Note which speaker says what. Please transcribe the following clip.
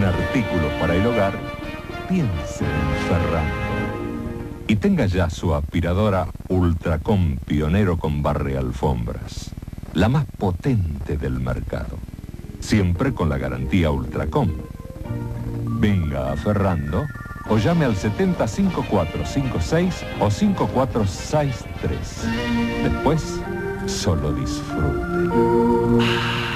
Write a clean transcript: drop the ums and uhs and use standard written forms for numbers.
Speaker 1: en artículos para el hogar, piense en Ferrando. Y tenga ya su aspiradora Ultracom pionero con barrealfombras, la más potente del mercado, siempre con la garantía Ultracom. Venga a Ferrando o llame al 705456 o 5463. Después, solo disfrute.